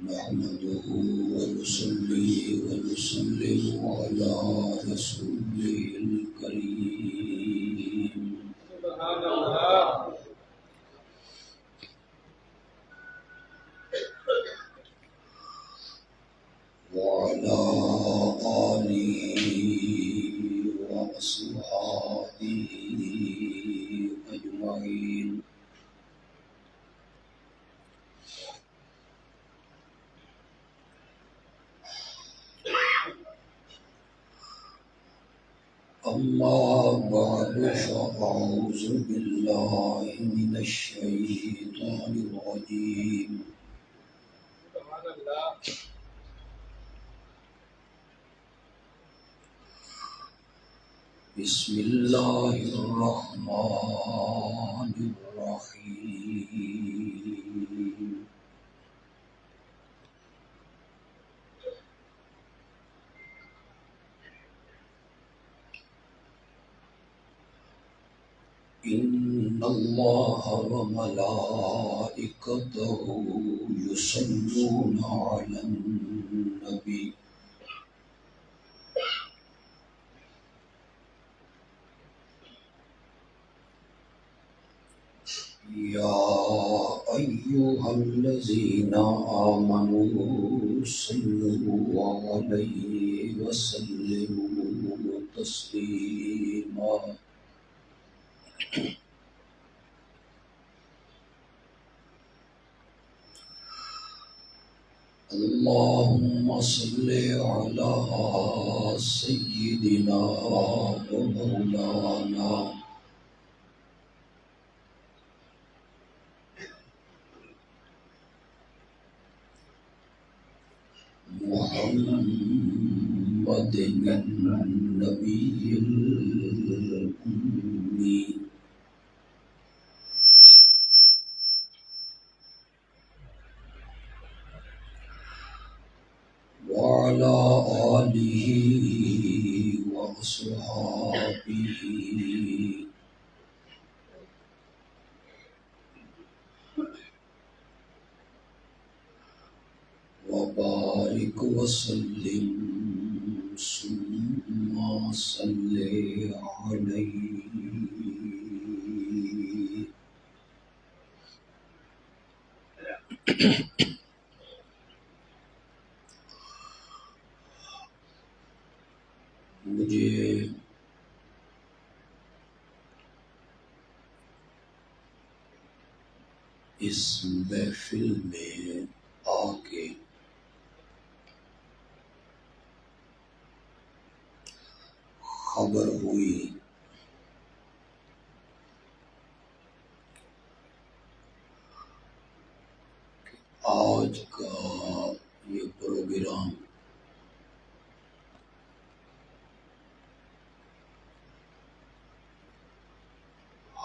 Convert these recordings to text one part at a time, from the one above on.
نحمده ونصلي ونسلم على رسوله الكريم سبحان الله وعلى آله وأصحابه أجمعين. أما بعد فأعوذ بالله من الشيطان الرجيم. بسم الله الرحمن الرحيم. إن الله وملائكته يصلون على النبي يا أيها الذين آمنوا صلوا عليه وسلموا تسليما. اللهم صل على سيدنا ومولانا محمد النبي الأمي وعلى آله وأصحابه وبارك وسلم ثم صل عليه. مجھے اس محفل میں آ کے خبر ہوئی آج کا یہ پروگرام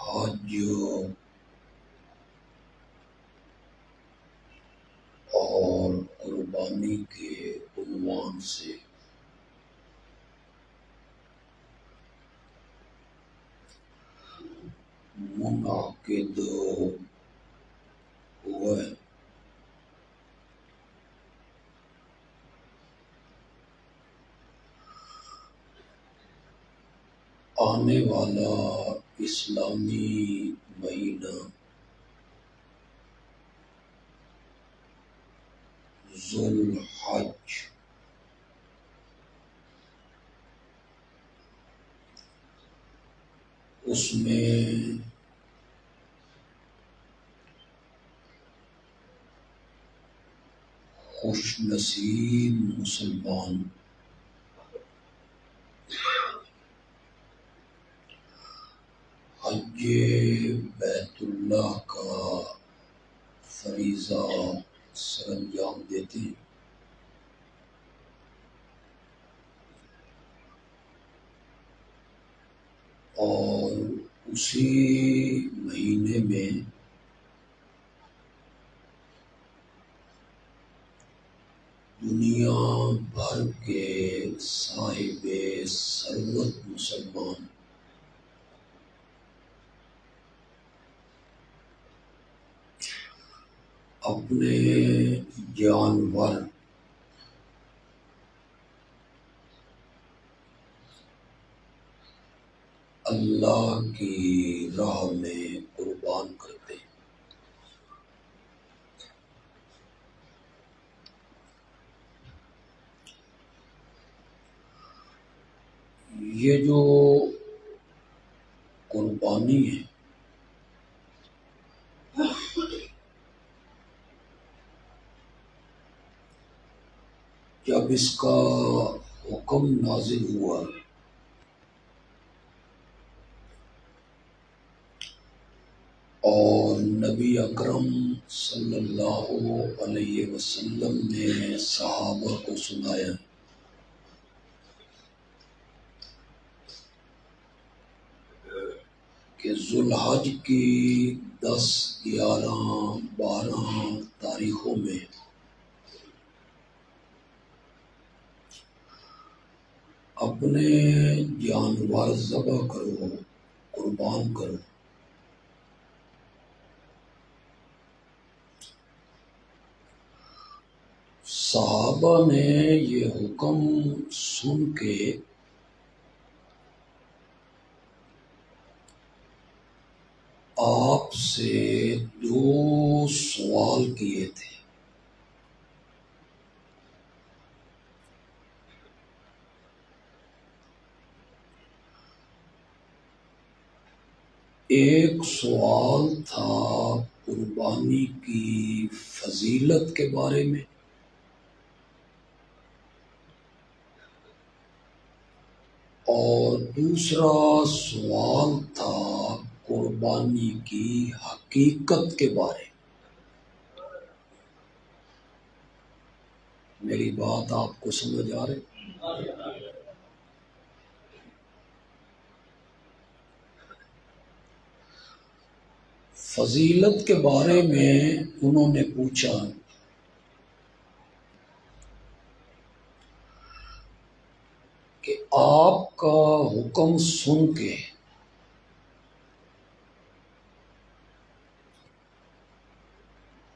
حج اور قربانی کے عنوان سے منعقد ہوئے. آنے والا اسلامی مہینہ ذو الحج اس میں خوش نصیب مسلمان حج بیت اللہ کا فریضہ سر انجام دیتے ہیں، اور اسی مہینے میں دنیا بھر کے صاحب ثروت مسلمان اپنے جانور اللہ کی راہ میں قربان کرتے ہیں۔ یہ جو قربانی ہے جب اس کا حکم نازل ہوا اور نبی اکرم صلی اللہ علیہ وسلم نے صحابہ کو سنایا کہ ذوالحج کی 10، 11، 12 تاریخوں میں اپنے جانور ذبح کرو، قربان کرو۔ صحابہ نے یہ حکم سن کے آپ سے 2 سوال کیے تھے۔ ایک سوال تھا قربانی کی فضیلت کے بارے میں، اور دوسرا سوال تھا قربانی کی حقیقت کے بارے میں۔ میری بات آپ کو سمجھ آ رہی؟ فضیلت کے بارے میں انہوں نے پوچھا کہ آپ کا حکم سن کے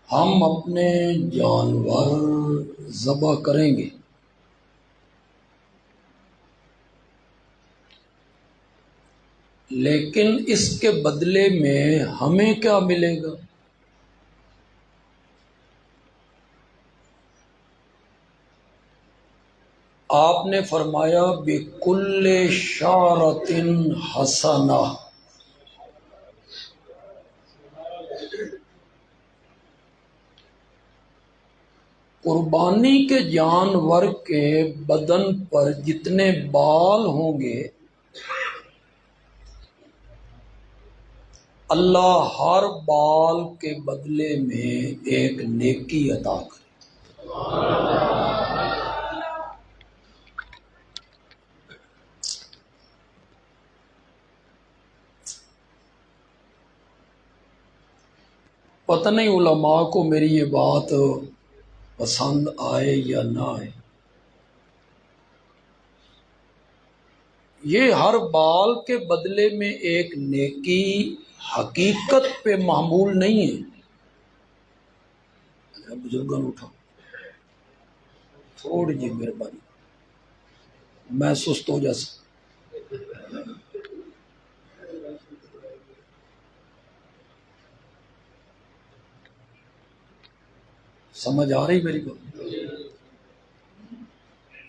ہم اپنے جانور ذبح کریں گے، لیکن اس کے بدلے میں ہمیں کیا ملے گا؟ آپ نے فرمایا بِكُلِّ شَعْرَةٍ حَسَنَةٍ، قربانی کے جانور کے بدن پر جتنے بال ہوں گے اللہ ہر بال کے بدلے میں ایک نیکی عطا کرے۔ پتہ نہیں علماء کو میری یہ بات پسند آئے یا نہ آئے، یہ ہر بال کے بدلے میں ایک نیکی حقیقت پہ معمول نہیں ہے۔ بزرگان اٹھا تھوڑی جی مہربانی، میں سست ہو جا سکتا۔ سمجھ آ رہی میری بات؟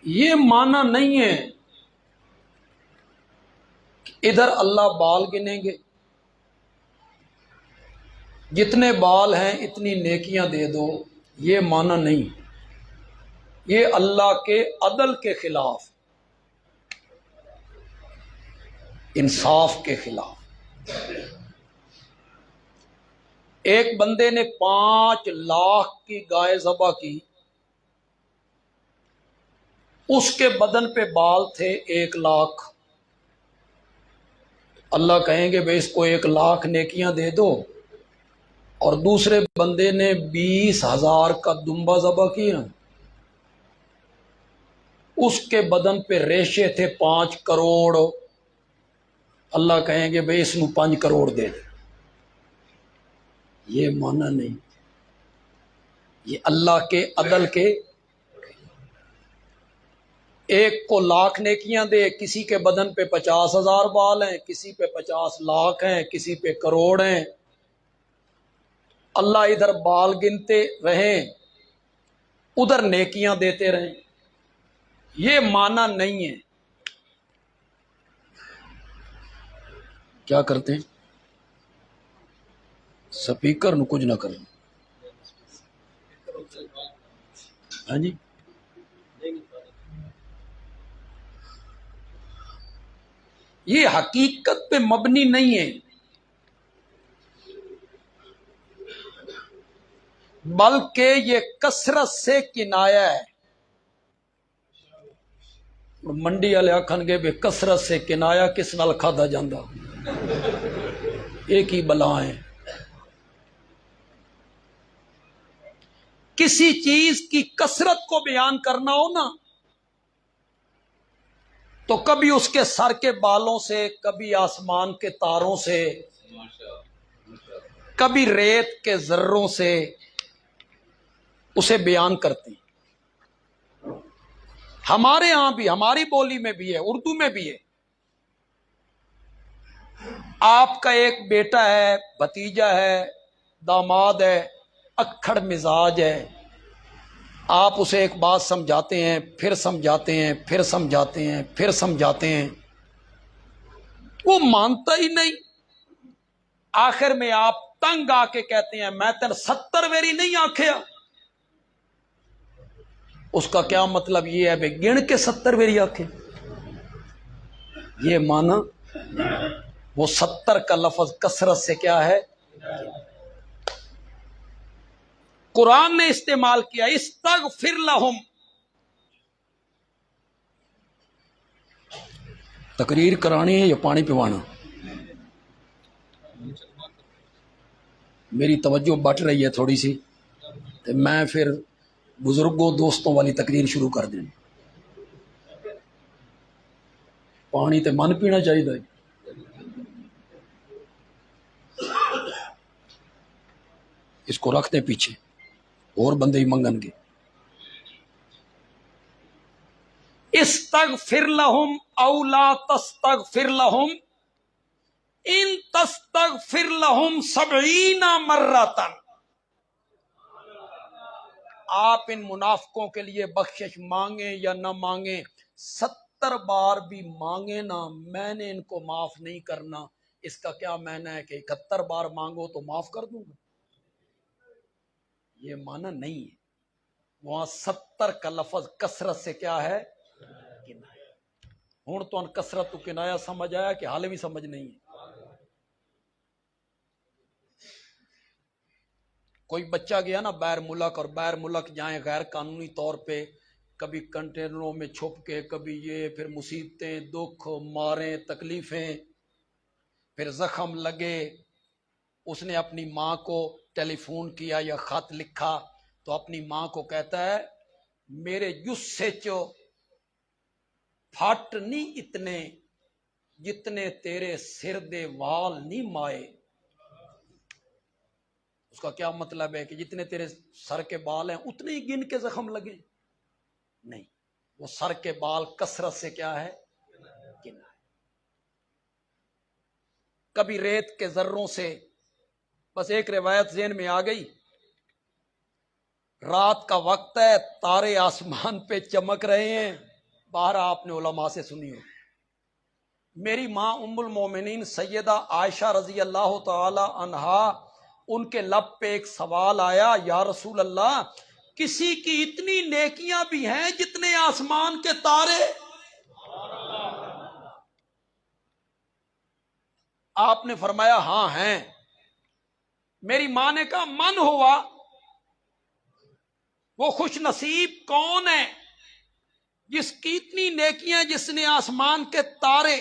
یہ معنی نہیں ہے کہ ادھر اللہ بال گنیں گے، جتنے بال ہیں اتنی نیکیاں دے دو، یہ معنی نہیں۔ یہ اللہ کے عدل کے خلاف، انصاف کے خلاف۔ ایک بندے نے 5 لاکھ کی گائے ذبح کی، اس کے بدن پہ بال تھے 1 لاکھ۔ اللہ کہیں گے بھئی اس کو 1 لاکھ نیکیاں دے دو، اور دوسرے بندے نے 20,000 کا دمبا ذبح کیا، اس کے بدن پہ ریشے تھے 5 کروڑ، اللہ کہیں گے بھئی اس نو 5 کروڑ دے دے۔ یہ مانا نہیں، یہ اللہ کے عدل کے، ایک کو 1,00,000 نیکیاں دے، کسی کے بدن پہ 50,000 بال ہیں، کسی پہ 50 لاکھ ہیں، کسی پہ کروڑ ہیں، اللہ ادھر بال گنتے رہیں ادھر نیکیاں دیتے رہیں، یہ مانا نہیں ہے۔ کیا کرتے ہیں سپیکر نو کچھ نہ کریں، ہاں جی، یہ حقیقت پہ مبنی نہیں ہے، بلکہ یہ کثرت سے کنایا ہے۔ منڈی والے آکھن گے بے کثرت سے کنایا کس نال کھادا جاندا، ایک ہی بلا ہے۔ کسی چیز کی کثرت کو بیان کرنا ہو نا تو کبھی اس کے سر کے بالوں سے، کبھی آسمان کے تاروں سے، کبھی ریت کے ذروں سے اسے بیان کرتے ہیں۔ ہمارے ہاں بھی، ہماری بولی میں بھی ہے، اردو میں بھی ہے۔ آپ کا ایک بیٹا ہے، بھتیجا ہے، داماد ہے، اکھڑ مزاج ہے، آپ اسے ایک بات سمجھاتے ہیں، پھر سمجھاتے ہیں، پھر سمجھاتے ہیں، پھر سمجھاتے ہیں، وہ مانتا ہی نہیں۔ آخر میں آپ تنگ آ کے کہتے ہیں میں تین 70 ویری نہیں آکھیا۔ اس کا کیا مطلب یہ ہے بھئی گن کے 70 ویری آکھے؟ یہ مانا وہ 70 کا لفظ کثرت سے کیا ہے، قرآن نے استعمال کیا استغفر لہم۔ تقریر کرانی ہے یا پانی پوانا؟ میری توجہ بٹ رہی ہے تھوڑی سی، تو میں پھر بزرگوں دوستوں والی تقریر شروع کر دیں۔ پانی تے من پینا چاہیے، اس کو رکھ دیں پیچھے، اور بندے ہی منگن گے۔ استغفر لہم او لا تستغفر لہم ان تستغفر لہم 70 مرتن۔ آپ ان منافقوں کے لیے بخشش مانگیں یا نہ مانگیں، 70 بار بھی مانگیں نا، میں نے ان کو معاف نہیں کرنا، اس کا کیا معنی ہے کہ 71 بار مانگو تو معاف کر دوں گا؟ یہ معنی نہیں ہے۔ وہاں 70 کا لفظ کثرت سے کیا ہے، کنایا۔ ہوں تو ان کثرت تو کنایا سمجھ آیا کہ حال بھی سمجھ نہیں ہے۔ کوئی بچہ گیا نا باہر ملک، اور باہر ملک جائیں غیر قانونی طور پہ، کبھی کنٹینروں میں چھپ کے، کبھی یہ، پھر مصیبتیں، دکھ، ماریں، تکلیفیں، پھر زخم لگے، اس نے اپنی ماں کو ٹیلی فون کیا یا خط لکھا تو اپنی ماں کو کہتا ہے میرے جسے چو پھٹ نہیں اتنے جتنے تیرے سر دے وال نہیں مائے۔ اس کا کیا مطلب ہے کہ جتنے تیرے سر کے بال ہیں اتنے ہی گن کے زخم لگے؟ نہیں، وہ سر کے بال کثرت سے کیا ہے، گنا ہے۔ کبھی ریت کے ذروں سے، بس ایک روایت ذہن میں آ گئی، رات کا وقت ہے، تارے آسمان پہ چمک رہے ہیں، باہر آپ نے علماء سے سنی ہو۔ میری ماں ام المومنین سیدہ عائشہ رضی اللہ تعالی عنہا، ان کے لب پہ ایک سوال آیا، یا رسول اللہ کسی کی اتنی نیکیاں بھی ہیں جتنے آسمان کے تارے؟ آپ نے فرمایا ہاں ہیں۔ میری ماں نے کہا من ہوا وہ خوش نصیب کون ہے جس کی اتنی نیکیاں، جس نے آسمان کے تارے.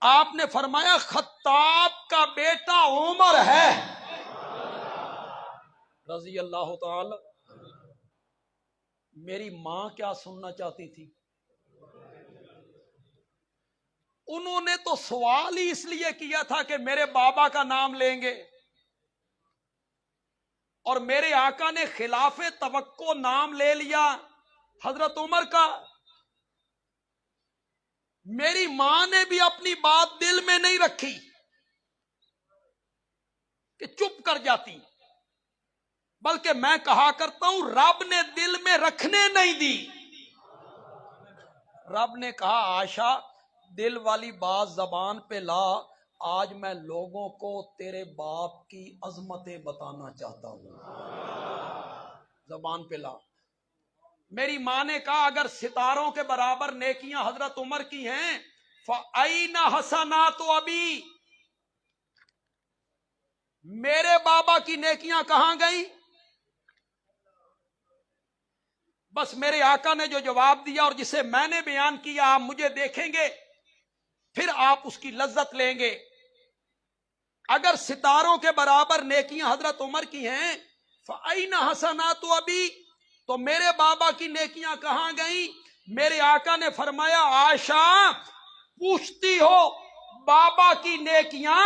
آپ نے فرمایا خطاب کا بیٹا عمر ہے رضی اللہ تعالی. میری ماں کیا سننا چاہتی تھی؟ انہوں نے تو سوال ہی اس لیے کیا تھا کہ میرے بابا کا نام لیں گے، اور میرے آقا نے خلاف توقع نام لے لیا حضرت عمر کا. میری ماں نے بھی اپنی بات دل میں نہیں رکھی کہ چپ کر جاتی، بلکہ میں کہا کرتا ہوں رب نے دل میں رکھنے نہیں دی. رب نے کہا عائشہ دل والی بات زبان پہ لا، آج میں لوگوں کو تیرے باپ کی عظمتیں بتانا چاہتا ہوں، زبان پہ لا. میری ماں نے کہا اگر ستاروں کے برابر نیکیاں حضرت عمر کی ہیں فَأَيْنَ حَسَنَاتُ أَبِي، میرے بابا کی نیکیاں کہاں گئیں؟ بس میرے آقا نے جو جواب دیا اور جسے میں نے بیان کیا آپ مجھے دیکھیں گے پھر آپ اس کی لذت لیں گے. اگر ستاروں کے برابر نیکیاں حضرت عمر کی ہیں فَأَيْنَ حَسَنَاتُ أَبِي، تو میرے بابا کی نیکیاں کہاں گئیں؟ میرے آقا نے فرمایا عائشہ پوچھتی ہو بابا کی نیکیاں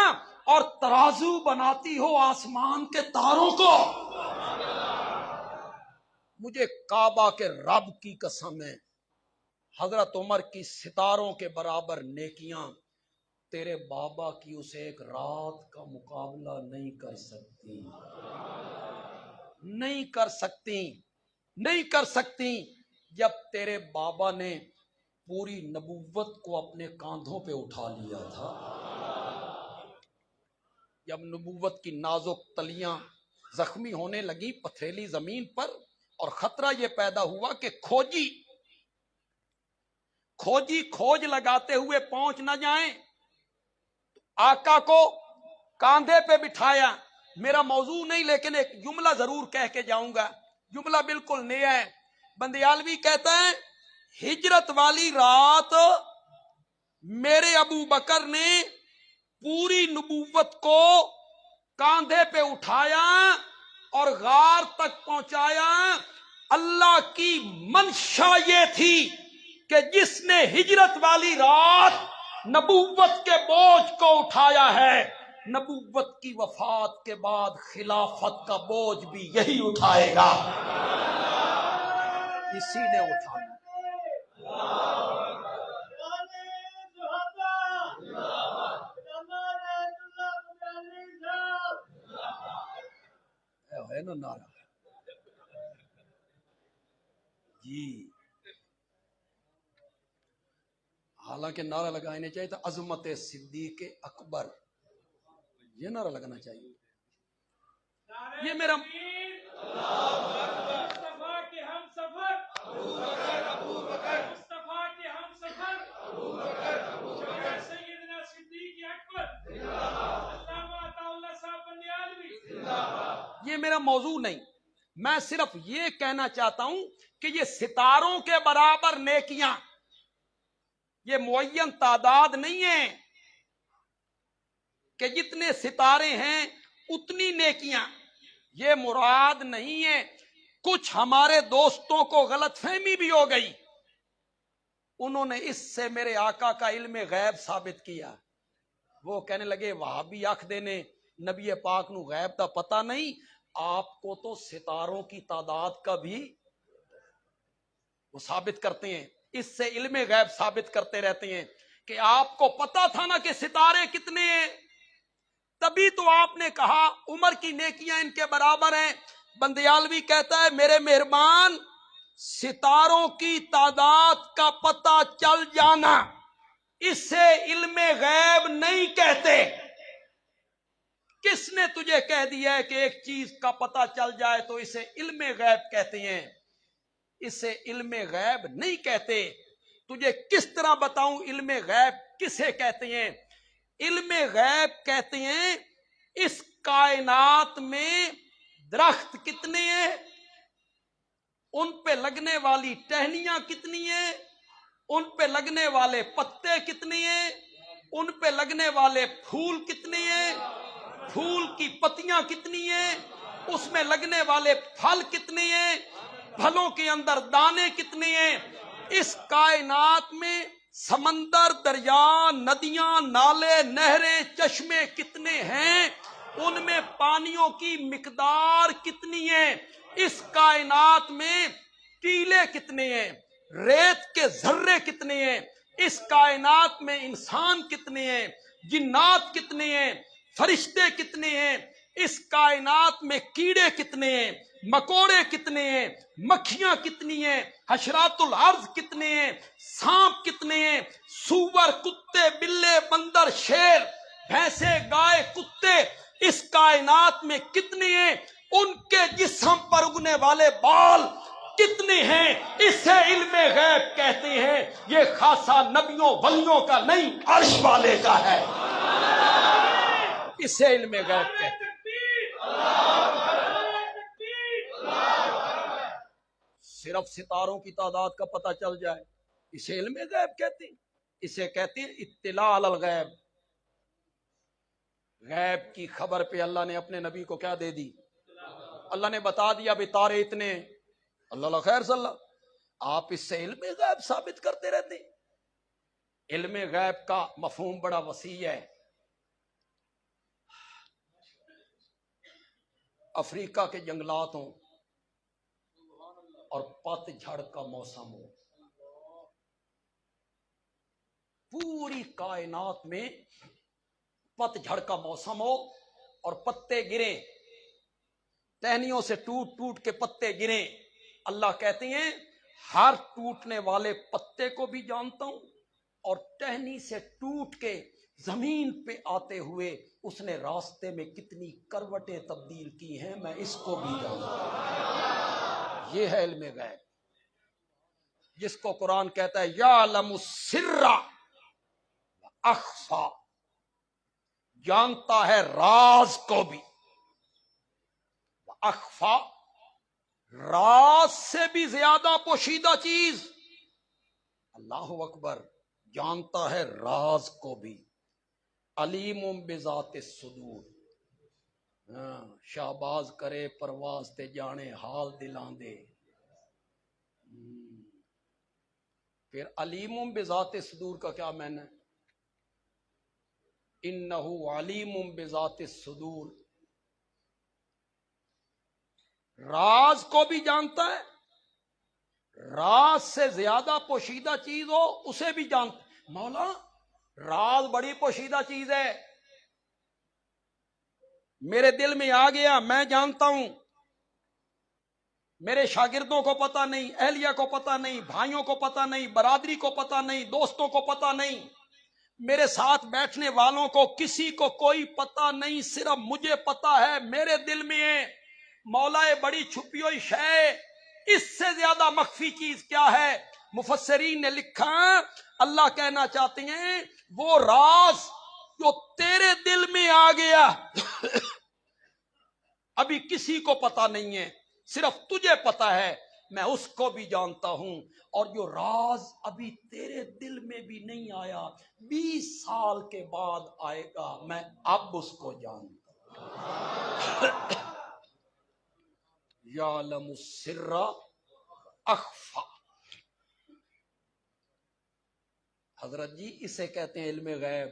اور ترازو بناتی ہو آسمان کے تاروں کو. مجھے کعبہ کے رب کی قسم ہے حضرت عمر کی ستاروں کے برابر نیکیاں تیرے بابا کی اس ایک رات کا مقابلہ نہیں کر سکتی، نہیں کر سکتی، نہیں کر سکتی. جب تیرے بابا نے پوری نبوت کو اپنے کاندھوں پہ اٹھا لیا تھا، جب نبوت کی نازک تلیاں زخمی ہونے لگی پتھریلی زمین پر اور خطرہ یہ پیدا ہوا کہ کھوجی کھوج لگاتے ہوئے پہنچ نہ جائیں، آقا کو کاندھے پہ بٹھایا. میرا موضوع نہیں لیکن ایک جملہ ضرور کہہ کے جاؤں گا، جملہ بالکل نیا ہے. بندیالوی کہتا ہے ہجرت والی رات میرے ابو بکر نے پوری نبوت کو کاندھے پہ اٹھایا اور غار تک پہنچایا. اللہ کی منشا یہ تھی کہ جس نے ہجرت والی رات نبوت کے بوجھ کو اٹھایا ہے نبوت کی وفات کے بعد خلافت کا بوجھ بھی یہی اٹھائے گا، اسی نے اٹھانا. ہے نا نعرہ جی، حالانکہ نعرہ لگانے چاہیے تھا عظمت صدیق اکبر، یہ نعرہ لگانا چاہیے. یہ میرا یہ میرا موضوع نہیں، میں صرف یہ کہنا چاہتا ہوں کہ یہ ستاروں کے برابر نیکیاں یہ معین تعداد نہیں ہے کہ جتنے ستارے ہیں اتنی نیکیاں، یہ مراد نہیں ہے. کچھ ہمارے دوستوں کو غلط فہمی بھی ہو گئی، انہوں نے اس سے میرے آقا کا علم غیب ثابت کیا. وہ کہنے لگے وہابی آکھ دینے نبی پاک نو غیب دا پتہ نہیں، آپ کو تو ستاروں کی تعداد کا بھی وہ ثابت کرتے ہیں، اس سے علم غیب ثابت کرتے رہتے ہیں کہ آپ کو پتا تھا نا کہ ستارے کتنے ہیں، تبھی تو آپ نے کہا عمر کی نیکیاں ان کے برابر ہیں. بندیالوی کہتا ہے میرے مہربان ستاروں کی تعداد کا پتہ چل جانا اسے علم غیب نہیں کہتے. کس نے تجھے کہہ دیا ہے کہ ایک چیز کا پتہ چل جائے تو اسے علم غیب کہتے ہیں؟ اسے علم غیب نہیں کہتے. تجھے کس طرح بتاؤں علم غیب کسے کہتے ہیں؟ علم غیب کہتے ہیں اس کائنات میں درخت کتنے ہیں، ان پہ لگنے والی ٹہنیاں کتنی ہیں، ان پہ لگنے والے پتے کتنے ہیں، ان پہ لگنے والے پھول کتنے ہیں، پھول کی پتیاں کتنی ہیں، اس میں لگنے والے پھل کتنے ہیں، پھلوں کے اندر دانے کتنے ہیں، اس کائنات میں سمندر، دریا، ندیاں، نالے، نہریں، چشمے کتنے ہیں، ان میں پانیوں کی مقدار کتنی ہے، اس کائنات میں ٹیلے کتنے ہیں، ریت کے ذرے کتنے ہیں، اس کائنات میں انسان کتنے ہیں، جنات کتنے ہیں، فرشتے کتنے ہیں، اس کائنات میں کیڑے کتنے ہیں، مکوڑے کتنے ہیں، مکھیاں کتنی ہیں، حشرات الارض کتنے ہیں، سانپ کتنے ہیں، سور، کتے، بلے، بندر، شیر، بھینسے، گائے، کتے اس کائنات میں کتنے ہیں، ان کے جسم پر اگنے والے بال کتنے ہیں، اسے علم غیب کہتے ہیں۔ یہ خاصہ نبیوں ولیوں کا نہیں، عرش والے کا ہے، اسے علم غیب کہتے ہیں۔ صرف ستاروں کی تعداد کا پتہ چل جائے، اسے علم غیب کہتے ہیں، اسے کہتے ہیں اطلاع علی الغیب۔ غیب کی خبر پہ اللہ نے اپنے نبی کو کیا دے دی؟ اللہ نے بتا دیا بھی تارے اتنے، اللہ خیر صلی اللہ، آپ اس سے علم غیب ثابت کرتے رہتے ہیں۔ علم غیب کا مفہوم بڑا وسیع ہے۔ افریقہ کے جنگلات ہوں اور پت جھڑ کا موسم ہو، پوری کائنات میں پت جھڑ کا موسم ہو اور پتے گریں، ٹہنیوں سے ٹوٹ ٹوٹ کے پتے گریں، اللہ کہتے ہیں ہر ٹوٹنے والے پتے کو بھی جانتا ہوں، اور ٹہنی سے ٹوٹ کے زمین پہ آتے ہوئے اس نے راستے میں کتنی کروٹیں تبدیل کی ہیں میں اس کو بھی جانتا ہوں۔ یہ ہے علم غیب، جس کو قرآن کہتا ہے یعلم السر اخفا، جانتا ہے راز کو بھی، اخفا راز سے بھی زیادہ پوشیدہ چیز، اللہ اکبر، جانتا ہے راز کو بھی، علیم بذات الصدور، شہباز کرے پرواز تے جانے حال دلاں دے، پھر علیم بذات الصدور کا کیا معنی ہے؟ انہ علیم بذات الصدور، راز کو بھی جانتا ہے، راز سے زیادہ پوشیدہ چیز ہو اسے بھی جانتا ہے۔ مولا راز بڑی پوشیدہ چیز ہے، میرے دل میں آ گیا میں جانتا ہوں، میرے شاگردوں کو پتہ نہیں، اہلیہ کو پتہ نہیں، بھائیوں کو پتہ نہیں، برادری کو پتہ نہیں، دوستوں کو پتہ نہیں، میرے ساتھ بیٹھنے والوں کو کسی کو کوئی پتہ نہیں، صرف مجھے پتہ ہے، میرے دل میں ہے۔ مولا بڑی چھپی ہوئی شے، اس سے زیادہ مخفی چیز کیا ہے؟ مفسرین نے لکھا اللہ کہنا چاہتے ہیں وہ راز جو تیرے دل میں آ گیا ابھی کسی کو پتہ نہیں ہے، صرف تجھے پتہ ہے، میں اس کو بھی جانتا ہوں، اور جو راز ابھی تیرے دل میں بھی نہیں آیا 20 سال کے بعد آئے گا، میں اب اس کو جانتا ہوں۔ یعلم السر اخفا، حضرت جی اسے کہتے ہیں علم غیب،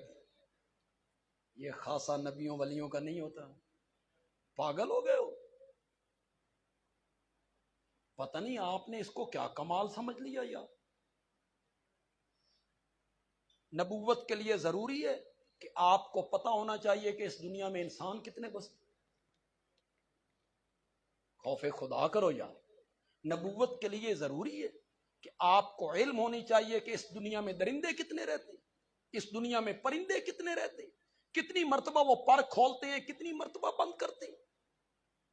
یہ خاصا نبیوں ولیوں کا نہیں ہوتا۔ پاگل ہو گئے ہو؟ پتہ نہیں آپ نے اس کو کیا کمال سمجھ لیا یار۔ نبوت کے لیے ضروری ہے کہ آپ کو پتہ ہونا چاہیے کہ اس دنیا میں انسان کتنے بستے۔ خوف خدا کرو یار، نبوت کے لیے ضروری ہے کہ آپ کو علم ہونی چاہیے کہ اس دنیا میں درندے کتنے رہتے ہیں، اس دنیا میں پرندے کتنے رہتے ہیں، کتنی مرتبہ وہ پر کھولتے ہیں، کتنی مرتبہ بند کرتے ہیں۔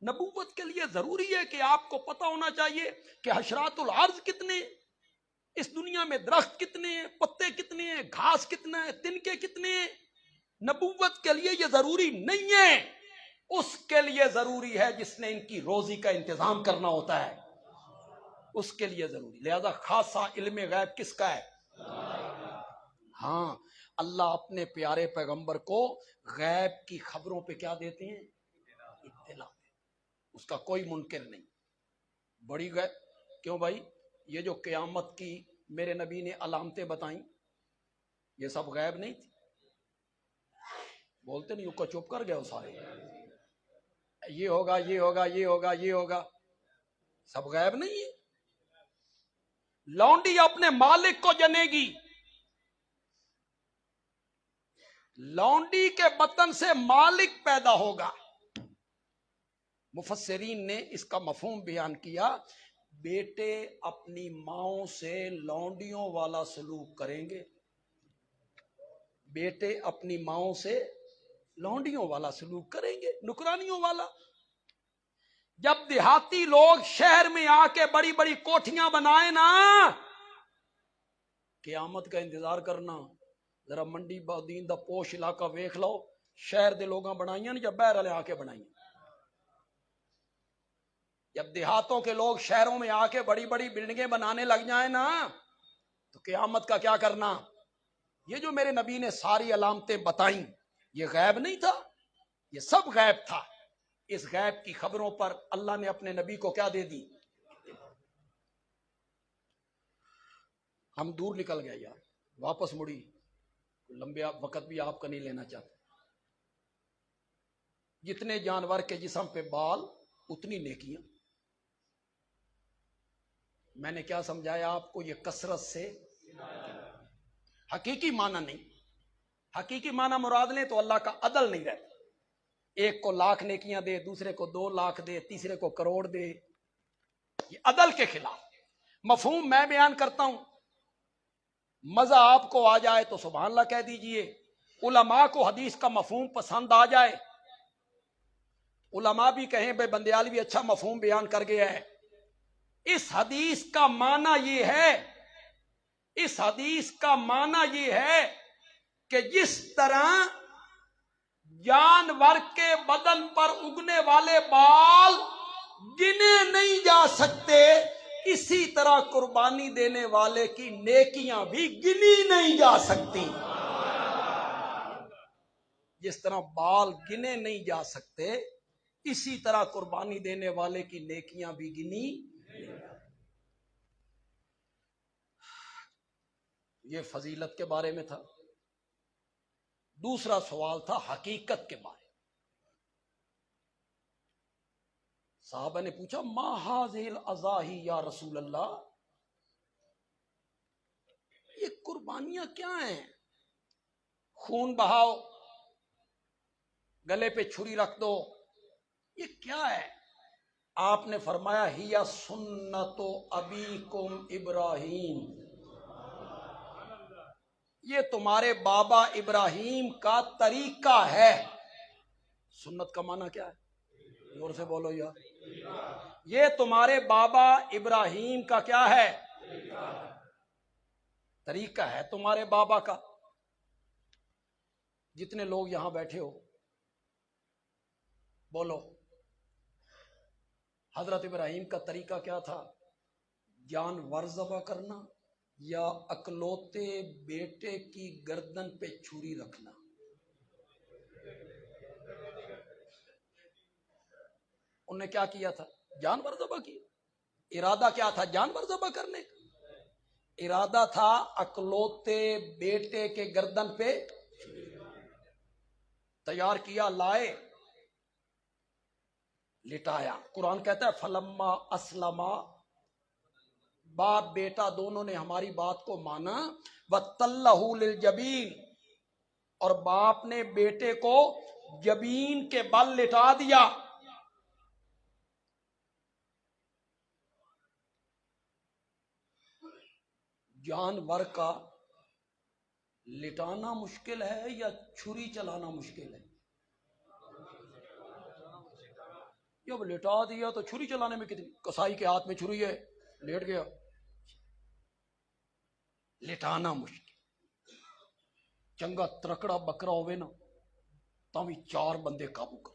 نبوت کے لیے ضروری ہے کہ آپ کو پتہ ہونا چاہیے کہ حشرات الارض کتنے ہیں، اس دنیا میں درخت کتنے ہیں، پتے کتنے ہیں، گھاس کتنا ہے، تنکے کتنے ہیں۔ نبوت کے لیے یہ ضروری نہیں ہے اس کے لیے ضروری ہے جس نے ان کی روزی کا انتظام کرنا ہوتا ہے، اس کے لیے ضروری. لہذا خاصا علم غیب کس کا ہے؟ ہاں، اللہ اپنے پیارے پیغمبر کو غیب کی خبروں پہ کیا دیتے ہیں؟ اطلاع. اس کا کوئی منکر نہیں. بڑی غیب کیوں بھائی؟ یہ جو قیامت کی میرے نبی نے علامتیں بتائیں، یہ سب غیب نہیں تھی؟ بولتے نہیں، کو چپ کر گئے وہ سارے. یہ ہوگا، یہ ہوگا، یہ ہوگا، یہ ہوگا، سب غیب نہیں ہے. لونڈی اپنے مالک کو جنے گی، لونڈی کے بطن سے مالک پیدا ہوگا. مفسرین نے اس کا مفہوم بیان کیا، بیٹے اپنی ماؤں سے لونڈیوں والا سلوک کریں گے، بیٹے اپنی ماؤں سے لونڈیوں والا سلوک کریں گے، نکرانیوں والا. جب دیہاتی لوگ شہر میں آ کے بڑی بڑی کوٹھیاں بنائیں نا، قیامت کا انتظار کرنا. ذرا منڈی بادین دا پوش علاقہ ویکھ لو، شہر دے لوگاں بنائیاں یا باہر والے آ کے بنائیاں. جب دیہاتوں کے لوگ شہروں میں آ کے بڑی بڑی بلڈنگیں بنانے لگ جائیں نا، تو قیامت کا کیا کرنا؟ یہ جو میرے نبی نے ساری علامتیں بتائیں، یہ غیب نہیں تھا، یہ سب غیب تھا. اس غیب کی خبروں پر اللہ نے اپنے نبی کو کیا دے دی؟ ہم دور نکل گئے یار، واپس مڑی، لمبے وقت بھی آپ کا نہیں لینا چاہتے. جتنے جانور کے جسم پہ بال اتنی نیکیاں. میں نے کیا سمجھایا آپ کو؟ یہ کثرت سے حقیقی معنی نہیں. حقیقی معنی مراد لیں تو اللہ کا عدل نہیں رہتا. ایک کو 1,00,000 نیکیاں دے، دوسرے کو 2,00,000 دے، تیسرے کو کروڑ دے، یہ عدل کے خلاف. مفہوم میں بیان کرتا ہوں، مزہ آپ کو آ جائے تو سبحان اللہ کہہ دیجئے. علماء کو حدیث کا مفہوم پسند آ جائے، علماء بھی کہیں بھائی بندیال بھی اچھا مفہوم بیان کر گیا ہے. اس حدیث کا معنی یہ ہے، اس حدیث کا معنی یہ ہے کہ جس طرح جانور کے بدن پر اگنے والے بال گنے نہیں جا سکتے، اسی طرح قربانی دینے والے کی نیکیاں بھی گنی نہیں جا سکتی. جس طرح بال گنے نہیں جا سکتے، اسی طرح قربانی دینے والے کی نیکیاں بھی گنی. یہ فضیلت کے بارے میں تھا. دوسرا سوال تھا حقیقت کے بارے میں. صحابہ نے پوچھا ما هذه الاضاحی یا رسول اللہ، یہ قربانیاں کیا ہیں؟ خون بہاؤ، گلے پہ چھری رکھ دو، یہ کیا ہے؟ آپ نے فرمایا ہی سنت ابیکم ابراہیم، یہ تمہارے بابا ابراہیم کا طریقہ ہے. سنت کا معنی کیا ہے؟ زور سے بولو یار. یہ تمہارے بابا ابراہیم کا کیا ہے؟ طریقہ ہے تمہارے بابا کا. جتنے لوگ یہاں بیٹھے ہو بولو، حضرت ابراہیم کا طریقہ کیا تھا؟ جانور ذبح کرنا یا اکلوتے بیٹے کی گردن پہ چھری رکھنا؟ انہوں نے کیا کیا تھا؟ جانور ذبح کیا. ارادہ کیا تھا؟ جانور ذبح کرنے کا. ارادہ تھا اکلوتے بیٹے کے گردن پہ تیار کیا، لائے، لٹایا. قرآن کہتا ہے فلما اسلما، باپ بیٹا دونوں نے ہماری بات کو مانا، وَتَلَّهُ لِلْجَبِينِ، اور باپ نے بیٹے کو جبین کے بل لٹا دیا. جانور کا لٹانا مشکل ہے یا چھری چلانا مشکل ہے؟ جب لٹا دیا تو چھری چلانے میں کتنی، کسائی کے ہاتھ میں چھری ہے، لیٹ گیا. لٹانا مشکل. چنگا ترکڑا بکرا ہوئے نا، تاوی 4 بندے قابو کر.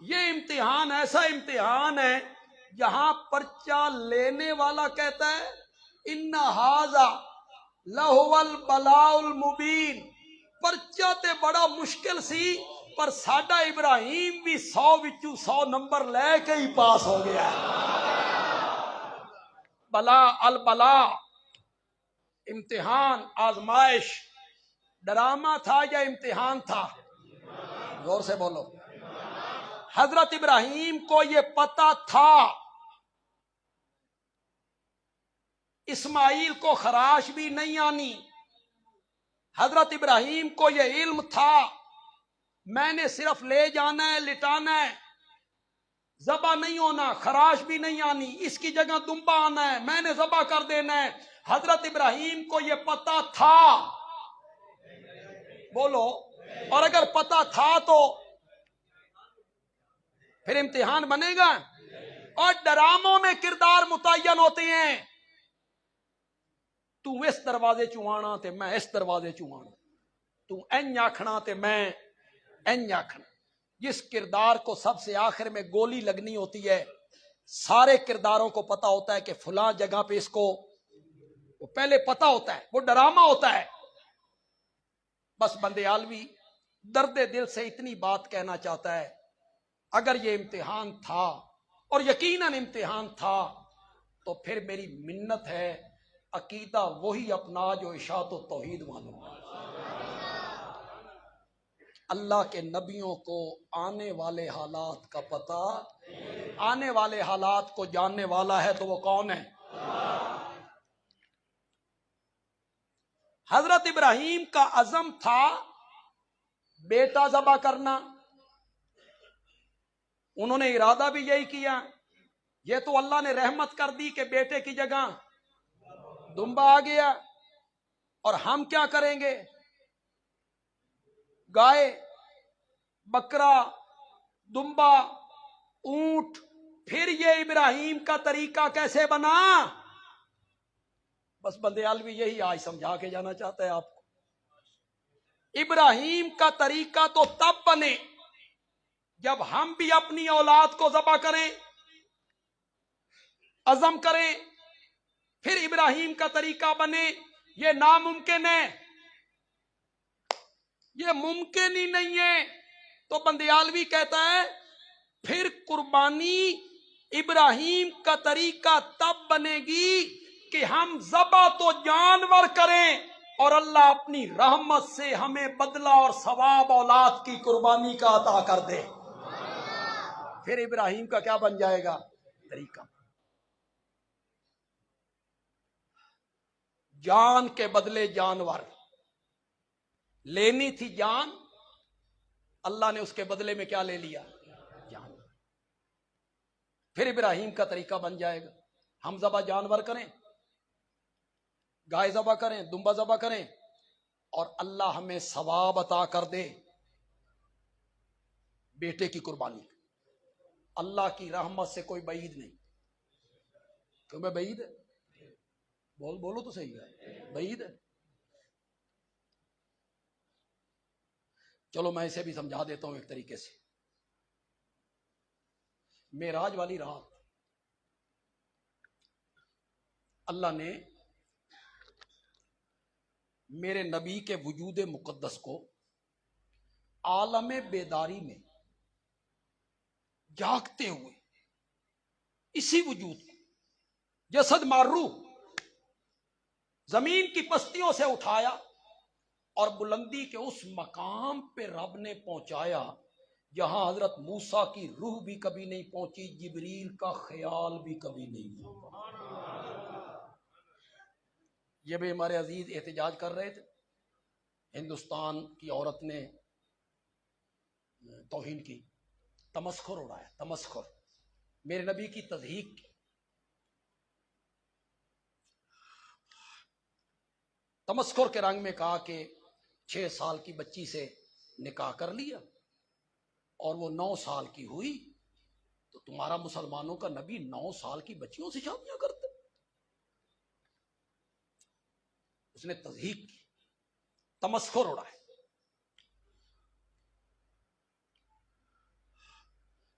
یہ امتحان ایسا امتحان ہے جہاں پرچہ لینے والا کہتا ہے ان ھذا لہو البلاء المبین، پرچہ تے بڑا مشکل سی پر ساڈا ابراہیم بھی 100 وچوں 100 نمبر لے کے ہی پاس ہو گیا ہے۔ بلا البلا، امتحان، آزمائش، ڈرامہ تھا یا امتحان تھا؟ غور سے بولو۔ حضرت ابراہیم کو یہ پتا تھا اسماعیل کو خراش بھی نہیں آنی، حضرت ابراہیم کو یہ علم تھا میں نے صرف لے جانا ہے، لٹانا ہے، ذبح نہیں ہونا، خراش بھی نہیں آنی، اس کی جگہ دمبا آنا ہے، میں نے ذبح کر دینا ہے۔ حضرت ابراہیم کو یہ پتا تھا، بولو، اور اگر پتا تھا تو پھر امتحان بنے گا۔ اور ڈراموں میں کردار متعین ہوتے ہیں، تو اس دروازے چوں آنا تے میں اس دروازے چوں آنا، تو این آکھنا تے میں این آکھنا۔ جس کردار کو سب سے آخر میں گولی لگنی ہوتی ہے، سارے کرداروں کو پتا ہوتا ہے کہ فلاں جگہ پہ اس کو، وہ پہلے پتا ہوتا ہے، وہ ڈرامہ ہوتا ہے۔ بس بندیالوی درد دل سے اتنی بات کہنا چاہتا ہے، اگر یہ امتحان تھا اور یقیناً امتحان تھا تو پھر میری منت ہے عقیدہ وہی اپنا جو اشاعت و توحید معلوم ہے۔ اللہ کے نبیوں کو آنے والے حالات کا پتہ، آنے والے حالات کو جاننے والا ہے تو وہ کون ہے؟ حضرت ابراہیم کا عزم تھا بیٹا ذبح کرنا، انہوں نے ارادہ بھی یہی کیا۔ یہ تو اللہ نے رحمت کر دی کہ بیٹے کی جگہ دمبا آ گیا، اور ہم کیا کریں گے؟ گائے، بکرا، دمبا، اونٹ۔ پھر یہ ابراہیم کا طریقہ کیسے بنا؟ بس بندیالوی یہی آج سمجھا کے جانا چاہتا ہے آپ کو۔ ابراہیم کا طریقہ تو تب بنے جب ہم بھی اپنی اولاد کو ذبح کریں، عزم کریں، پھر ابراہیم کا طریقہ بنے۔ یہ ناممکن ہے، یہ ممکن ہی نہیں ہے۔ تو بندیالوی کہتا ہے پھر قربانی ابراہیم کا طریقہ تب بنے گی کہ ہم ذبح تو جانور کریں اور اللہ اپنی رحمت سے ہمیں بدلہ اور ثواب اولاد کی قربانی کا عطا کر دے۔ پھر ابراہیم کا کیا بن جائے گا؟ طریقہ۔ جان کے بدلے جانور لینی تھی، جان، اللہ نے اس کے بدلے میں کیا لے لیا؟ جان۔ پھر ابراہیم کا طریقہ بن جائے گا، ہم ذبح جانور کریں، گائے ذبح کریں، دمبا ذبح کریں، اور اللہ ہمیں ثواب عطا کر دے بیٹے کی قربانی۔ اللہ کی رحمت سے کوئی بعید نہیں۔ تمہیں بعید ہے؟ بولو تو صحیح ہے، بعید ہے؟ چلو میں اسے بھی سمجھا دیتا ہوں ایک طریقے سے۔ معراج والی رات اللہ نے میرے نبی کے وجود مقدس کو عالم بیداری میں جاگتے ہوئے اسی وجود کو جسد مارو زمین کی پستیوں سے اٹھایا اور بلندی کے اس مقام پہ رب نے پہنچایا جہاں حضرت موسیٰ کی روح بھی کبھی نہیں پہنچی، جبریل کا خیال بھی کبھی نہیں ہوا۔ یہ بھی ہمارے عزیز احتجاج کر رہے تھے، ہندوستان کی عورت نے توہین کی، تمسخر اڑایا، تمسخر، میرے نبی کی تضحیق کی۔ تمسخر کے رنگ میں کہا کہ 6 سال کی بچی سے نکاح کر لیا اور وہ 9 سال کی ہوئی تو تمہارا مسلمانوں کا نبی 9 سال کی بچیوں سے شادیاں کرتے؟ اس نے تضحیق کی، تمسخر اڑائے۔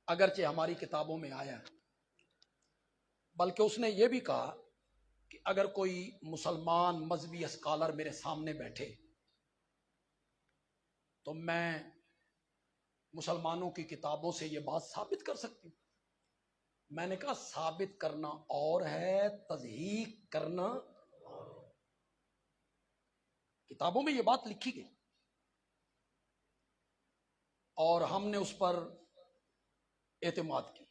اگرچہ ہماری کتابوں میں آیا ہے، بلکہ اس نے یہ بھی کہا کہ اگر کوئی مسلمان مذہبی اسکالر میرے سامنے بیٹھے تو میں مسلمانوں کی کتابوں سے یہ بات ثابت کر سکتی ہوں۔ میں نے کہا ثابت کرنا اور ہے، تصحیح کرنا۔ کتابوں میں یہ بات لکھی گئی اور ہم نے اس پر اعتماد کی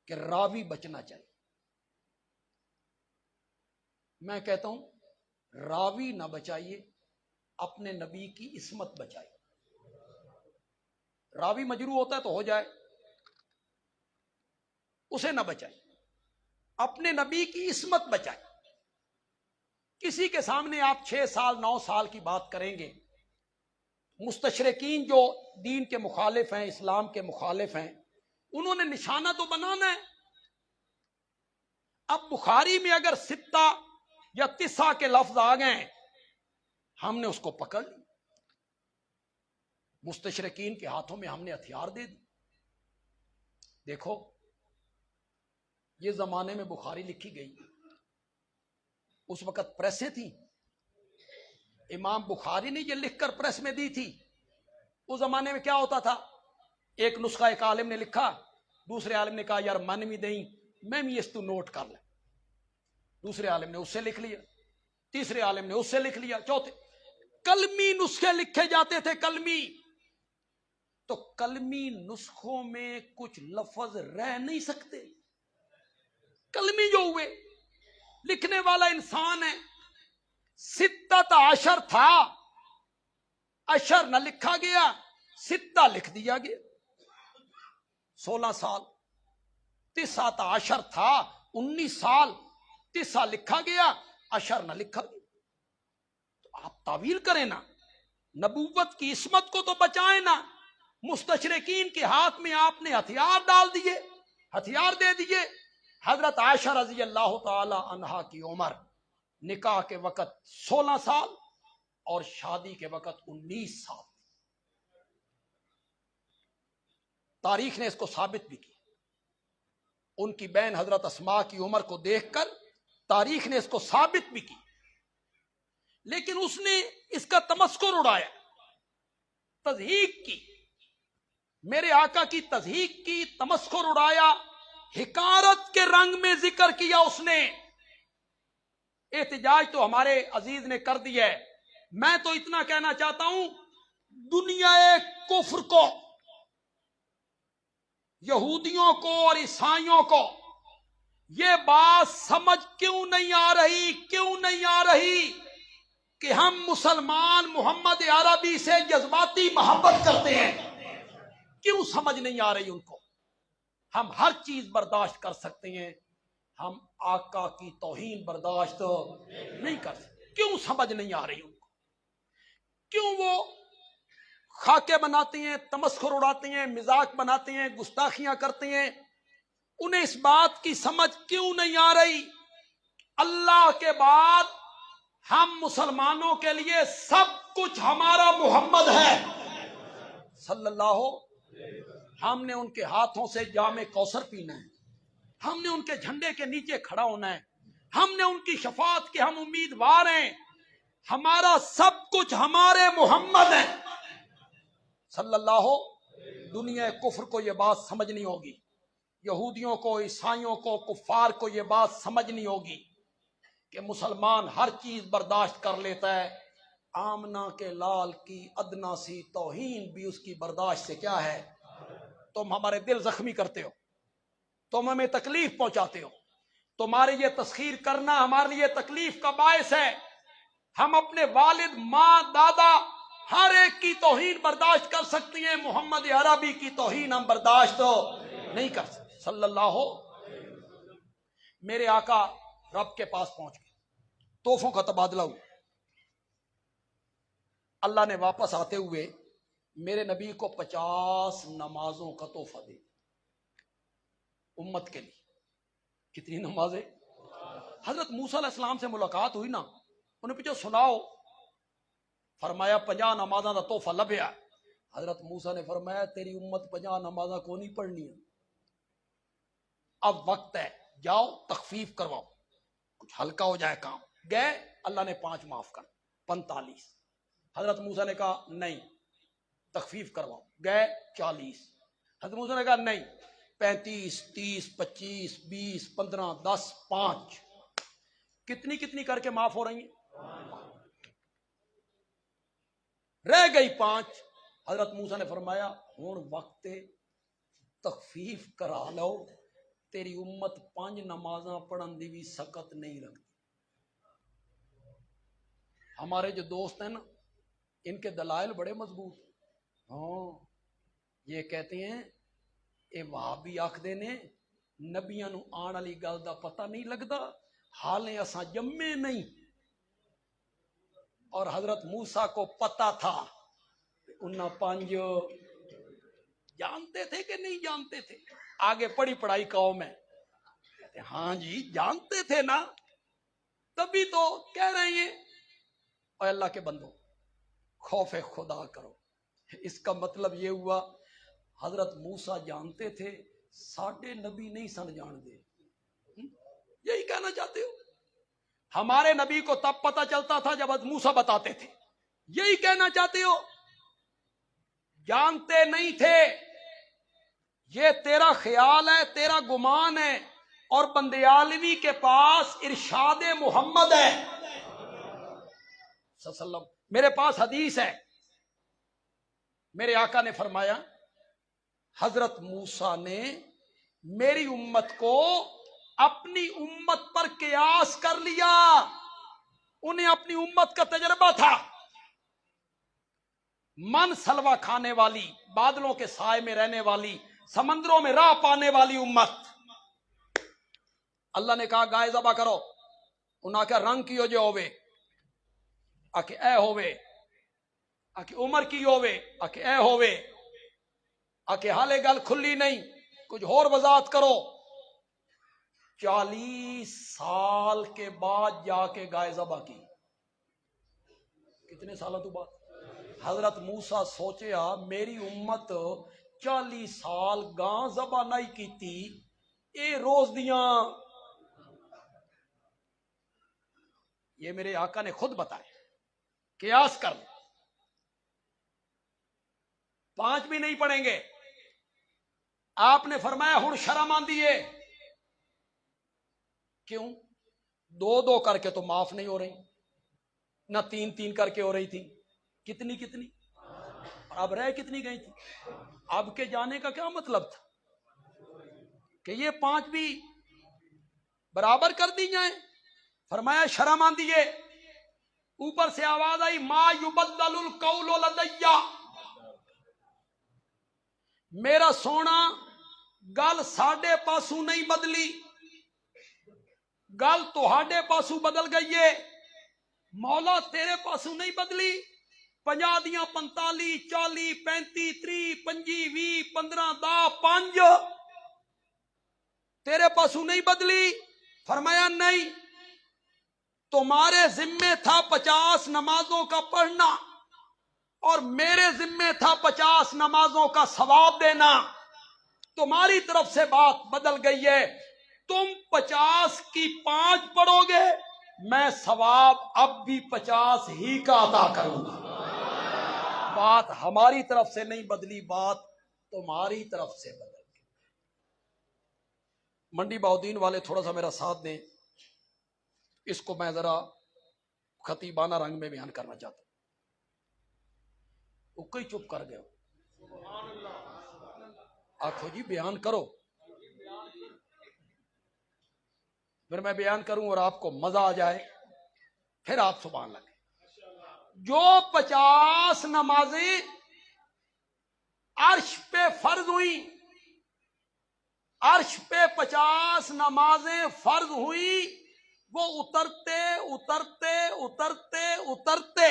کہ راوی بچنا چاہیے۔ میں کہتا ہوں راوی نہ بچائیے، اپنے نبی کی عصمت بچائیے۔ راوی مجروح ہوتا ہے تو ہو جائے، اسے نہ بچائیے، اپنے نبی کی عصمت بچائیے۔ کسی کے سامنے آپ 6 سال 9 سال کی بات کریں گے، مستشرقین جو دین کے مخالف ہیں، اسلام کے مخالف ہیں، انہوں نے نشانہ تو بنانا ہے۔ اب بخاری میں اگر 6 یا 9 کے لفظ آ گئے، ہم نے اس کو پکڑ لی، مستشرقین کے ہاتھوں میں ہم نے ہتھیار دے دی۔ دیکھو یہ زمانے میں بخاری لکھی گئی، اس وقت پریسیں تھیں، امام بخاری نے یہ لکھ کر پریس میں دی تھی۔ اس زمانے میں کیا ہوتا تھا، ایک نسخہ ایک عالم نے لکھا، دوسرے عالم نے کہا یار من بھی دیں میں بھی اس تو نوٹ کر لیں، دوسرے عالم نے اس سے لکھ لیا، تیسرے عالم نے اس سے لکھ لیا، چوتھے کلمی نسخے لکھے جاتے تھے۔ کلمی تو کلمی نسخوں میں کچھ لفظ رہ نہیں سکتے، کلمی جو ہوئے، لکھنے والا انسان ہے۔ 16 تھا، اشر نہ لکھا گیا، 6 لکھ دیا گیا، 16 سال۔ 19 تھا، 19 سال، 9 لکھا گیا، اشر نہ لکھا گیا۔ تو آپ تعویل کریں نا، نبوت کی عصمت کو تو بچائیں نا۔ مستشرقین کے ہاتھ میں آپ نے ہتھیار ڈال دیے، ہتھیار دے دیے۔ حضرت عائشہ رضی اللہ تعالی عنہا کی عمر نکاح کے وقت 16 سال اور شادی کے وقت 19 سال۔ تاریخ نے اس کو ثابت بھی کیا، ان کی بہن حضرت اسماء کی عمر کو دیکھ کر تاریخ نے اس کو ثابت بھی کی، لیکن اس نے اس کا تمسخر اڑایا، تضحیک کی، میرے آقا کی تضحیک کی، تمسخر اڑایا، حکارت کے رنگ میں ذکر کیا اس نے۔ احتجاج تو ہمارے عزیز نے کر دیا ہے، میں تو اتنا کہنا چاہتا ہوں دنیا کفر کو، یہودیوں کو اور عیسائیوں کو یہ بات سمجھ کیوں نہیں آ رہی کہ ہم مسلمان محمد عربی سے جذباتی محبت کرتے ہیں؟ کیوں سمجھ نہیں آ رہی ان کو؟ ہم ہر چیز برداشت کر سکتے ہیں، ہم آقا کی توہین برداشت نہیں کر سکتے۔ کیوں سمجھ نہیں آ رہی ان کو؟ کیوں وہ خاکے بناتے ہیں، تمسخر اڑاتے ہیں، مذاق بناتے ہیں، گستاخیاں کرتے ہیں؟ انہیں اس بات کی سمجھ کیوں نہیں آ رہی؟ اللہ کے بعد ہم مسلمانوں کے لیے سب کچھ ہمارا محمد ہے صلی اللہ۔ ہم نے ان کے ہاتھوں سے جام کوثر پینا ہے، ہم نے ان کے جھنڈے کے نیچے کھڑا ہونا ہے، ہم نے ان کی شفاعت کے ہم امیدوار ہیں۔ ہمارا سب کچھ ہمارے محمد ہے صلی اللہ۔ دنیا کفر کو یہ بات سمجھنی ہوگی، یہودیوں کو، عیسائیوں کو، کفار کو یہ بات سمجھنی ہوگی کہ مسلمان ہر چیز برداشت کر لیتا ہے، آمنہ کے لال کی ادنا سی توہین بھی اس کی برداشت سے کیا ہے۔ تم ہمارے دل زخمی کرتے ہو، تم ہمیں تکلیف پہنچاتے ہو، تمہاری یہ تسخیر کرنا ہمارے لیے تکلیف کا باعث ہے۔ ہم اپنے والد، ماں، دادا ہر ایک کی توہین برداشت کر سکتے ہیں، محمد عربی کی توہین ہم برداشت نہیں کر سکتے صلی اللہ۔ میرے آقا رب کے پاس پہنچ گئے، تحفوں کا تبادلہ ہوا۔ اللہ نے واپس آتے ہوئے میرے نبی کو 50 نمازوں کا تحفہ دے امت کے لیے۔ کتنی نمازیں؟ حضرت موسیٰ علیہ السلام سے ملاقات ہوئی نا، انہیں پوچھا سناؤ، فرمایا 50 نمازوں کا تحفہ لبیا۔ حضرت موسیٰ نے فرمایا تیری امت 50 نمازاں کو نہیں پڑھنی ہے، اب وقت ہے، جاؤ تخفیف کرواؤ، کچھ ہلکا ہو جائے کام۔ گئے، اللہ نے 5 معاف کر، 45۔ حضرت موسیٰ نے کہا نہیں تخفیف کرواؤ، گئے 40۔ حضرت موسیٰ نے کہا نہیں 35 30 25 20 15 10 5۔ کتنی کتنی کر کے معاف ہو رہی ہیں؟ رہ گئی 5۔ حضرت موسیٰ نے فرمایا ہن وقت تخفیف کرا لو، تیری امت 5 نمازاں پڑھن دی بھی سکت نہیں رکھتی۔ ہمارے جو دوست ہیں نا، ان کے دلائل بڑے مضبوط ہیں۔ ہاں یہ کہتے ہیں اے وہابی آکھدے نے نبیاں نو آن والی گل دا پتہ نہیں لگدا، حالیں اساں جمے نہیں۔ اور حضرت موسیٰ کو پتہ تھا، انہاں 5 جانتے تھے کہ نہیں جانتے تھے؟ آگے پڑھی پڑھائی قوم ہے، کہتے ہاں جی جانتے تھے نا، تبھی تو کہہ رہے ہیں اے اللہ کے بندو خوف خدا کرو۔ اس کا مطلب یہ ہوا حضرت موسیٰ جانتے تھے، ساڈے نبی نہیں سن جان دے۔ یہی کہنا چاہتے ہو؟ ہمارے نبی کو تب پتہ چلتا تھا جب حضرت موسیٰ بتاتے تھے، یہی کہنا چاہتے ہو؟ جانتے نہیں تھے، یہ تیرا خیال ہے، تیرا گمان ہے، اور بندیالوی کے پاس ارشاد محمد ہے صلی اللہ علیہ وسلم۔ میرے پاس حدیث ہے، میرے آقا نے فرمایا حضرت موسیٰ نے میری امت کو اپنی امت پر قیاس کر لیا، انہیں اپنی امت کا تجربہ تھا۔ من سلوا کھانے والی، بادلوں کے سائے میں رہنے والی، سمندروں میں راہ پانے والی امت۔ اللہ نے کہا گائے ذبح کرو، انہاں کہا رنگ کی ہو جو ہوئے، آکے اے ہوئے، آکے عمر کی ہوئے، آکے اے ہوئے، آکے حالے گل کھلی نہیں، کچھ اور وضاحت کرو۔ 40 سال کے بعد جا کے گائے ذبح کی۔ کتنے سالوں تو بعد؟ حضرت موسیٰ سوچیا میری امت 40 سال گاں ذبح نہیں کیتی، اے روز دیاں۔ یہ میرے آقا نے خود بتایا، قیاس کر لیں، 5 بھی نہیں پڑھیں گے۔ آپ نے فرمایا ہن شرم آندی ہے، کیوں؟ 2 کر کے تو معاف نہیں ہو رہی، نہ 3 کر کے ہو رہی تھی، کتنی کتنی، اور اب رہ کتنی گئی تھی؟ اب کے جانے کا کیا مطلب تھا کہ یہ 5 بھی برابر کر دی جائیں؟ فرمایا شرم آندی ہے۔ اوپر سے آواز آئی ما یبدل القول لدی، میرا سونا گل ساڈے پاسوں نہیں بدلی، گل تہاڈے پاسوں بدل گئی ہے، مولا تیرے پاسوں نہیں بدلی۔ 50 دیاں 45 40 35 30 25 20 15 10 5 تیرے پاسوں نہیں بدلی۔ فرمایا نہیں، تمہارے ذمے تھا 50 نمازوں کا پڑھنا، اور میرے ذمے تھا 50 نمازوں کا ثواب دینا۔ تمہاری طرف سے بات بدل گئی ہے، تم 50 کی 5 پڑھو گے، میں ثواب اب بھی 50 ہی کا عطا کروں گا۔ بات ہماری طرف سے نہیں بدلی، بات تمہاری طرف سے بدل گئی۔ منڈی بہودین والے تھوڑا سا میرا ساتھ دیں، اس کو میں ذرا خطیبانہ رنگ میں بیان کرنا چاہتا ہوں۔ وہ کئی چپ کر گئے، آخو جی بیان کرو، پھر میں بیان کروں اور آپ کو مزہ آ جائے، پھر آپ سبحان لگے۔ جو 50 نمازیں عرش پہ فرض ہوئی، عرش پہ 50 نمازیں فرض ہوئی، وہ اترتے اترتے اترتے اترتے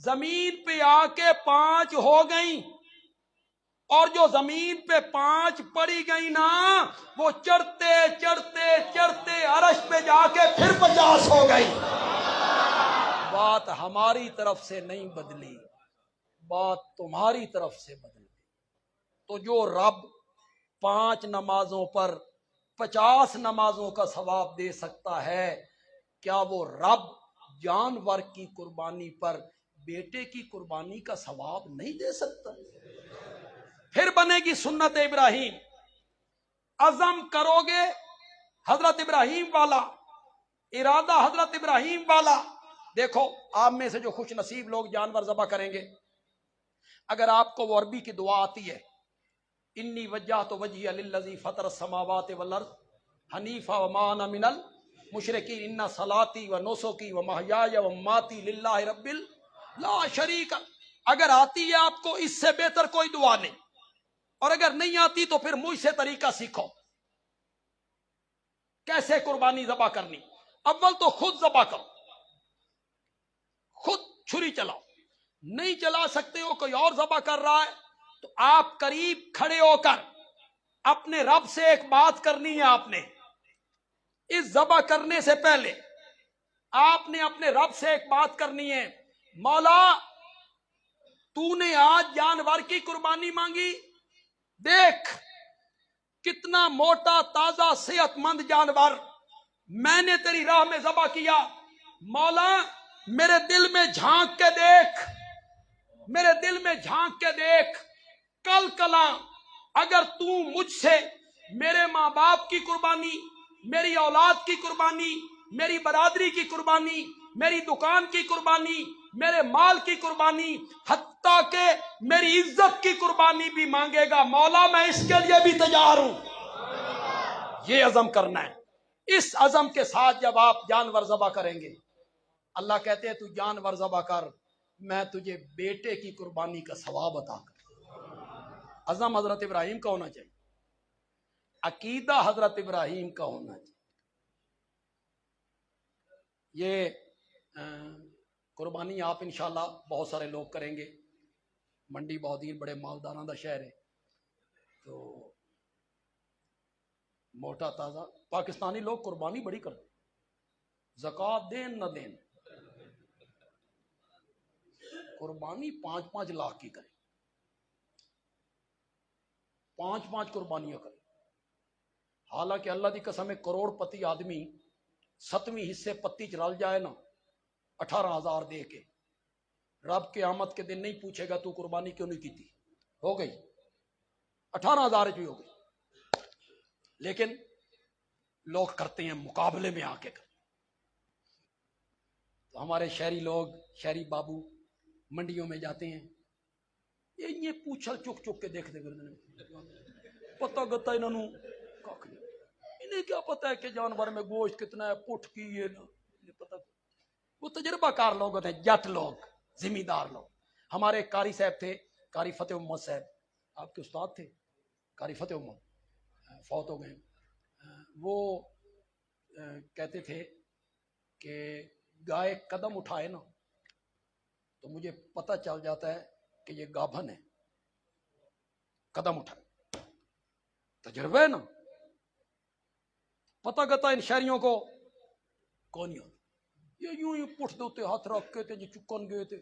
زمین پہ آ کے 5 ہو گئیں، اور جو زمین پہ 5 پڑی گئی نا، وہ چڑھتے چڑھتے چڑھتے عرش پہ جا کے پھر 50 ہو گئی۔ بات ہماری طرف سے نہیں بدلی، بات تمہاری طرف سے بدل گئی۔ تو جو رب 5 نمازوں پر 50 نمازوں کا ثواب دے سکتا ہے، کیا وہ رب جانور کی قربانی پر بیٹے کی قربانی کا ثواب نہیں دے سکتا؟ پھر بنے گی سنت ابراہیم، عزم کرو گے حضرت ابراہیم والا، ارادہ حضرت ابراہیم والا۔ دیکھو آپ میں سے جو خوش نصیب لوگ جانور ذبح کریں گے، اگر آپ کو وہ عربی کی دعا آتی ہے، انی وجہت وجہی للذی فطر السماوات والارض حنیفا وما انا من المشرکین ان صلاتی و نسکی و محیای و مماتی للہ رب لا شریک، اگر آتی ہے آپ کو، اس سے بہتر کوئی دعا نہیں، اور اگر نہیں آتی تو پھر مجھ سے طریقہ سیکھو کیسے قربانی ذبح کرنی۔ اول تو خود ذبح کرو، خود چھری چلاؤ، نہیں چلا سکتے ہو کوئی اور ذبح کر رہا ہے تو آپ قریب کھڑے ہو کر اپنے رب سے ایک بات کرنی ہے۔ آپ نے اس ذبح کرنے سے پہلے آپ نے اپنے رب سے ایک بات کرنی ہے، مولا تو نے آج جانور کی قربانی مانگی، دیکھ کتنا موٹا تازہ صحت مند جانور میں نے تیری راہ میں ذبح کیا، مولا میرے دل میں جھانک کے دیکھ، میرے دل میں جھانک کے دیکھ، کل کلا اگر تو مجھ سے میرے ماں باپ کی قربانی، میری اولاد کی قربانی، میری برادری کی قربانی، میری دکان کی قربانی، میرے مال کی قربانی، حتیٰ کہ میری عزت کی قربانی بھی مانگے گا، مولا میں اس کے لیے بھی تیار ہوں۔ یہ عزم کرنا ہے۔ اس عزم کے ساتھ جب آپ جانور ذبح کریں گے، اللہ کہتے ہیں تو جانور ذبح کر، میں تجھے بیٹے کی قربانی کا ثواب عطا کر۔ عزم حضرت ابراہیم کا ہونا چاہیے، عقیدہ حضرت ابراہیم کا ہونا چاہیے۔ یہ قربانی آپ انشاءاللہ بہت سارے لوگ کریں گے۔ منڈی بہودین بڑے مالداران دا شہر ہے، تو موٹا تازہ پاکستانی لوگ قربانی بڑی کرتے، زکوٰۃ دین نہ دین، قربانی 5-5 لاکھ کی کریں، 5-5 قربانیاں کریں۔ حالانکہ اللہ دی قسم ہے کروڑ پتی آدمی 7ویں حصے پتی چ رل جائے نا 18,000 دے کے، رب قیامت کے دن نہیں پوچھے گا تو قربانی کیوں نہیں کی تھی، ہو گئی 18,000 بھی ہو گئی۔ لیکن لوگ کرتے ہیں مقابلے میں آ کے کرتے۔ تو ہمارے شہری لوگ، شہری بابو منڈیوں میں جاتے ہیں، یہ پوچھل چک چک کے دیکھتے پتہ گتا انہوں کاک نہیں، انہیں کیا پتہ ہے کہ جانور میں گوشت کتنا ہے، پٹھ کی یہ نہ پتہ۔ وہ تجربہ کار لوگ ہوتے ہیں، جٹ لوگ، ذمہ دار لوگ۔ ہمارے قاری صاحب تھے، قاری فتح محمد صاحب، آپ کے استاد تھے قاری فتح محمد، فوت ہو گئے۔ وہ کہتے تھے کہ گائے قدم اٹھائے نا تو مجھے پتہ چل جاتا ہے کہ یہ گابھن ہے، قدم اٹھائے، تجربہ ہے نا۔ پتہ گتا ان شہریوں کو کون نہیں ہوتا، یہ یوں ہی پٹھ دوتے ہاتھ رکھ کے تھے جی چکن گئے تھے۔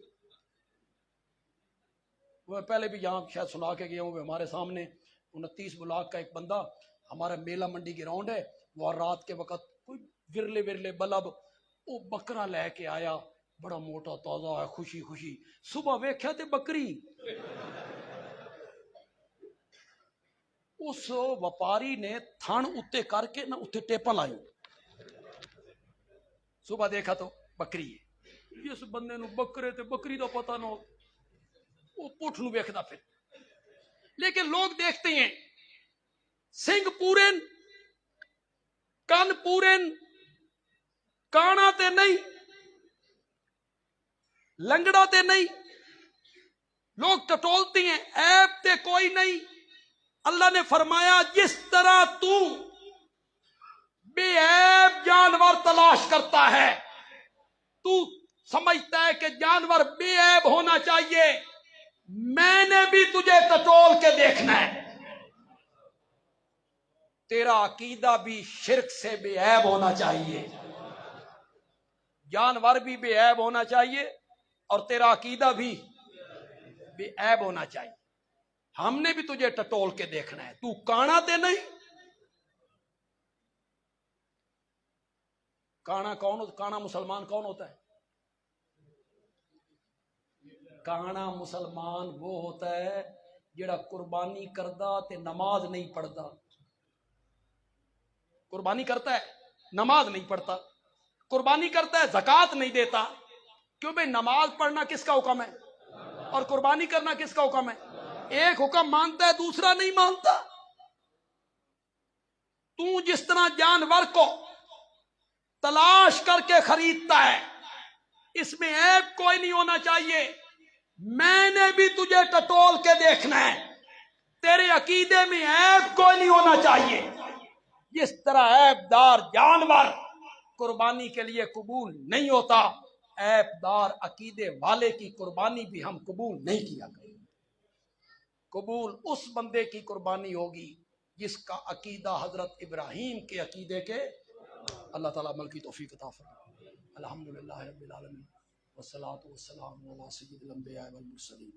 وہ پہلے بھی یہاں شاید سنا کے گیا ہوں، ہمارے سامنے 29 بلاک کا ایک بندہ، ہمارا میلہ منڈی گراؤنڈ ہے، وہ رات کے وقت کوئی ورلے ورلے بلب وہ بکرا لے کے آیا، بڑا موٹا تازہ ہے، خوشی خوشی، صبح ویکھیا تے بکری۔ اس وپاری نے تھن اتے کر کے نہ اتے ٹیپا لائی، صبح دیکھا تو بکری ہے۔ اس بندے نو بکرے تے بکری دا پتہ نہ، وہ پٹھ نو ویکھدا پھر۔ لیکن لوگ دیکھتے ہیں سنگ پورے، کن پورے، کانا تے نہیں، لنگڑا تے نہیں، لوگ ٹٹولتے ہیں، عیب تے کوئی نہیں۔ اللہ نے فرمایا جس طرح تو بے عیب جانور تلاش کرتا ہے، تو سمجھتا ہے کہ جانور بے عیب ہونا چاہیے، میں نے بھی تجھے ٹٹول کے دیکھنا ہے۔ تیرا عقیدہ بھی شرک سے بے عیب ہونا چاہیے، جانور بھی بے عیب ہونا چاہیے، اور تیرا عقیدہ بھی۔ بے عیب ہونا چاہیے. ہم نے بھی تجھے ٹٹول کے دیکھنا ہے, تو کانا تے نہیں. کانا مسلمان کون ہوتا ہے؟ کانا مسلمان وہ ہوتا ہے جڑا قربانی کردا تے نماز نہیں پڑھتا. قربانی کرتا ہے نماز نہیں پڑھتا, قربانی کرتا ہے زکوٰۃ نہیں دیتا. کیوں بھئی نماز پڑھنا کس کا حکم ہے اور قربانی کرنا کس کا حکم ہے؟ ایک حکم مانتا ہے دوسرا نہیں مانتا. تو جس طرح جانور کو تلاش کر کے خریدتا ہے, اس میں عیب کوئی نہیں ہونا چاہیے. میں نے بھی تجھے ٹٹول کے دیکھنا ہے, تیرے عقیدے میں عیب کوئی نہیں ہونا چاہیے. جس طرح عیب دار جانور قربانی کے لیے قبول نہیں ہوتا, عیب دار عقیدے والے کی قربانی بھی ہم قبول نہیں کیا کریں. قبول اس بندے کی قربانی ہوگی جس کا عقیدہ حضرت ابراہیم کے عقیدے کے. اللہ تعالیٰ عمل کی توفیق عطا فرمائے. الحمدللہ رب العالمین والصلاۃ والسلام علی سید الانبیاء والمرسلین.